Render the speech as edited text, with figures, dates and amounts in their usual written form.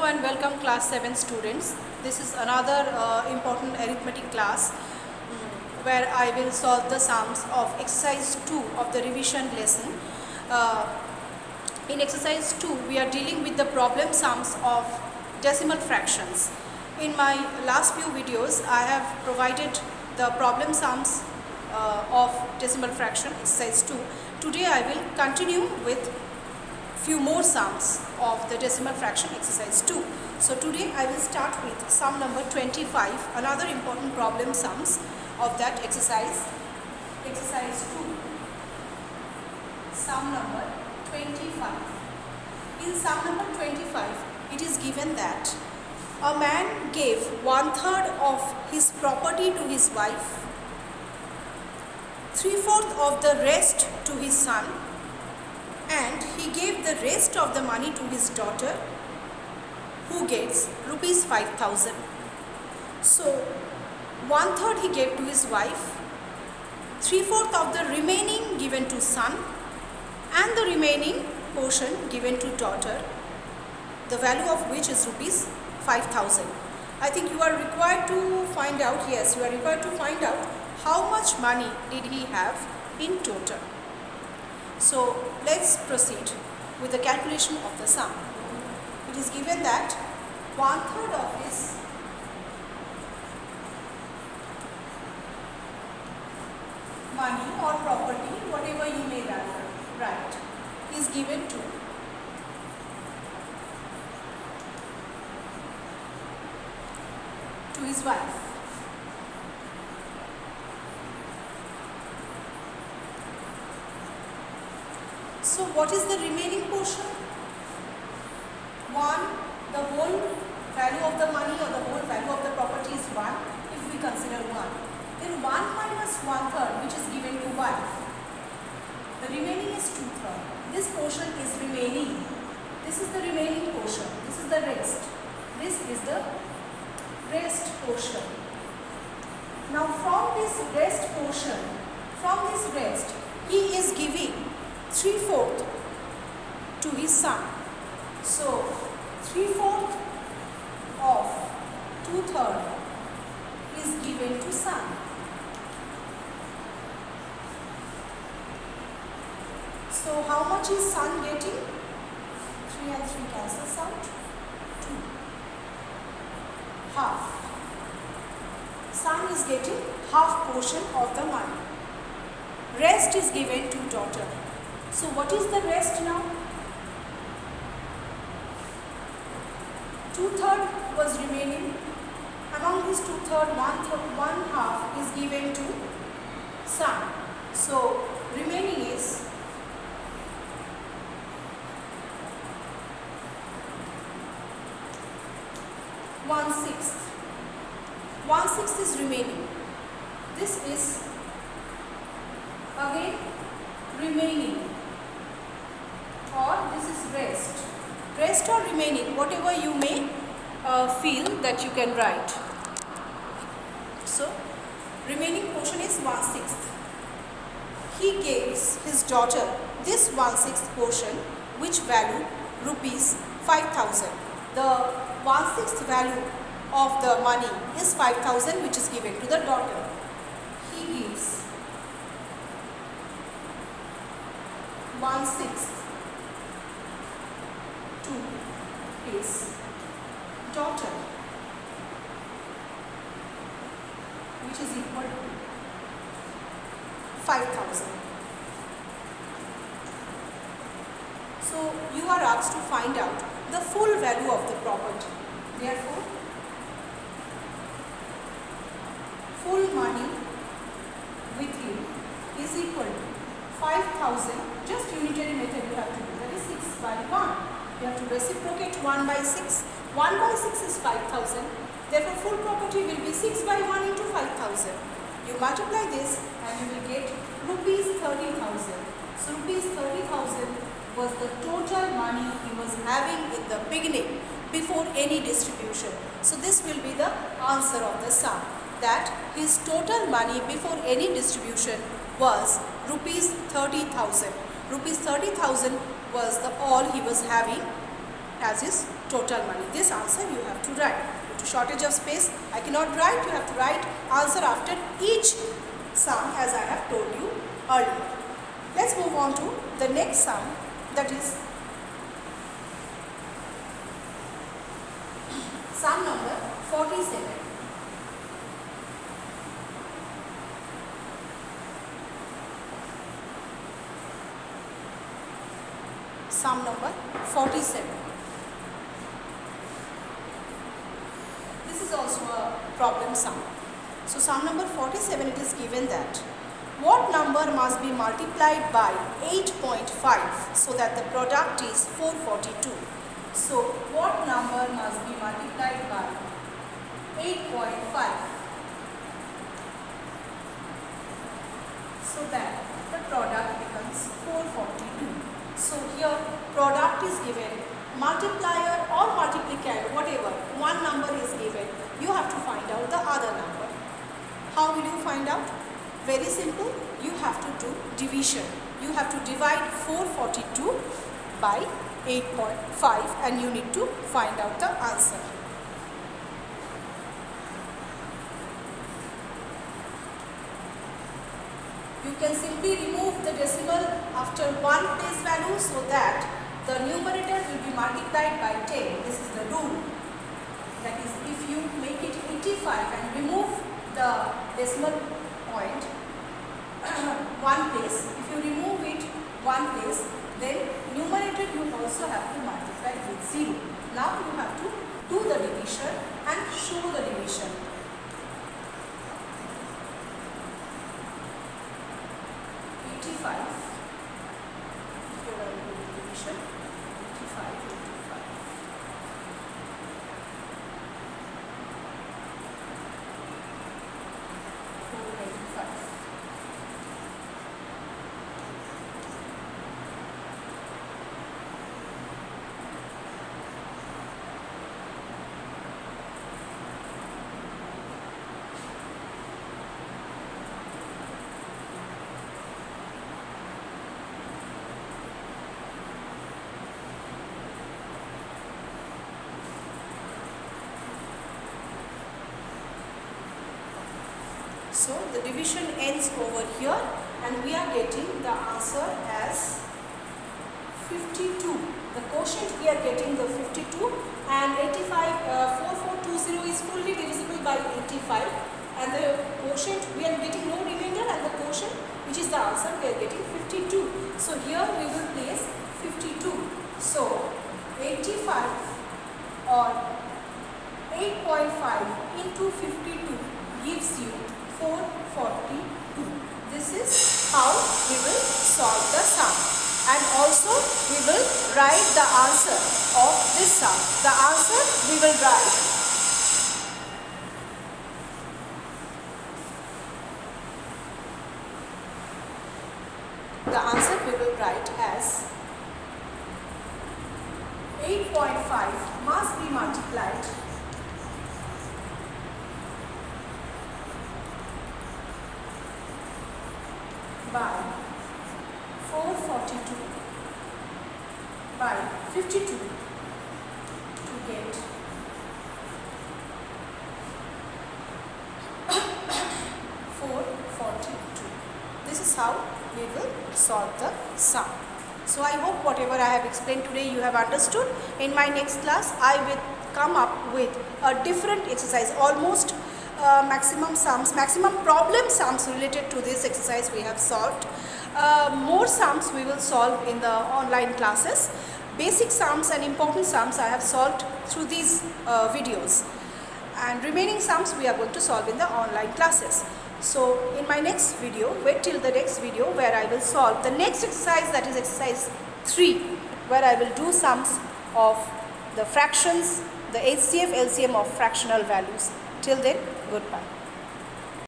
and welcome class 7 students. This is another important arithmetic class where I will solve the sums of exercise 2 of the revision lesson. In exercise 2 we are dealing with the problem sums of decimal fractions. In my last few videos I have provided the problem sums of decimal fraction exercise 2. Today I will continue with few more sums of the decimal fraction exercise 2. So today I will start with sum number 25, another important problem sums of that exercise 2. Sum number 25. In sum number 25 it is given that a man gave 1/3 of his property to his wife, 3/4 of the rest to his son, and he gave the rest of the money to his daughter, who gets rupees 5,000. So 1/3 he gave to his wife, 3/4 of the remaining given to son, and the remaining portion given to daughter, the value of which is rupees 5,000. I think you are required to find out, yes, you are required to find out how much money did he have in total. So let's proceed with the calculation of the sum. It is given that 1/3 of his money or property, whatever you may write, is given to his wife. So what is the remaining portion? 1, the whole value of the money or the whole value of the property is 1, if we consider 1. Then 1 minus 1/3, which is given to wife. The remaining is 2/3. This portion is remaining. This is the remaining portion. This is the rest. This is the rest portion. Now from this rest portion, he is giving 3/4 to his son. So 3/4 of 2/3 is given to son. So how much is son getting? 3 and 3 cancels out. 2. Half. Son is getting half portion of the money. Rest is given to daughter. So what is the rest now? 2/3 was remaining. Among this 2/3, 1/2 is given to son. So remaining is 1/6. 1/6 is remaining. This is again remaining, or this is rest. Rest or remaining, whatever you may feel that you can write. So remaining portion is 1/6. He gives his daughter this 1/6 portion, which value rupees 5,000. The 1/6 value of the money is 5,000, which is given to the daughter. He gives 1/6 to his daughter, which is equal to 5,000. So you are asked to find out the full value of the property. Therefore, full money with you is equal to 5,000. Just unitary method you have to do, that is 6 by 1. You have to reciprocate 1 by 6. 1 by 6 is 5,000. Therefore, full property will be 6 by 1 into 5,000. You multiply this and you will get rupees 30,000. So rupees 30,000 was the total money he was having in the beginning before any distribution. So this will be the answer of the sum, that his total money before any distribution was rupees 30,000. Rupees 30,000 was the all he was having as his total money. This answer you have to write. Due to shortage of space, I cannot write. You have to write answer after each sum as I have told you earlier. Let's move on to the next sum, that is sum number 47. Sum number 47. This is also a problem sum. So sum number 47, it is given that what number must be multiplied by 8.5 so that the product is 442. So what number must be multiplied by 8.5 so that the product becomes 442. So here product is given, multiplier or multiplicator, whatever, one number is given, you have to find out the other number. How will you find out? Very simple, you have to do division. You have to divide 442 by 8.5 and you need to find out the answer. You can simply remove the decimal after one place value so that the numerator will be multiplied by 10. This is the rule. That is, if you make it 85 and remove the decimal point one place, if you remove it one place, then numerator you also have to multiply with 0. Now you have to do the division and show the division. 85, here I will do the division, 85, 85. 485. So the division ends over here and we are getting the answer as 52. The quotient we are getting the 52 and 4420 is fully divisible by 85 and the quotient we are getting no remainder and the quotient which is the answer we are getting 52. So here we will place 52. So 85 or 8.5 into 52 gives you 442. This is how we will solve the sum, and also we will write the answer of this sum. The answer we will write as 8.5 must be multiplied by 442 by 52 to get 442. This is how we will solve the sum. So I hope whatever I have explained today you have understood. In my next class I will come up with a different exercise, almost maximum problem sums related to this exercise we have solved. More sums we will solve in the online classes. Basic sums and important sums I have solved through these videos, and remaining sums we are going to solve in the online classes. So in my next video, wait till the next video where I will solve the next exercise, that is exercise 3, where I will do sums of the fractions, the HCF, LCM of fractional values. Till then, goodbye.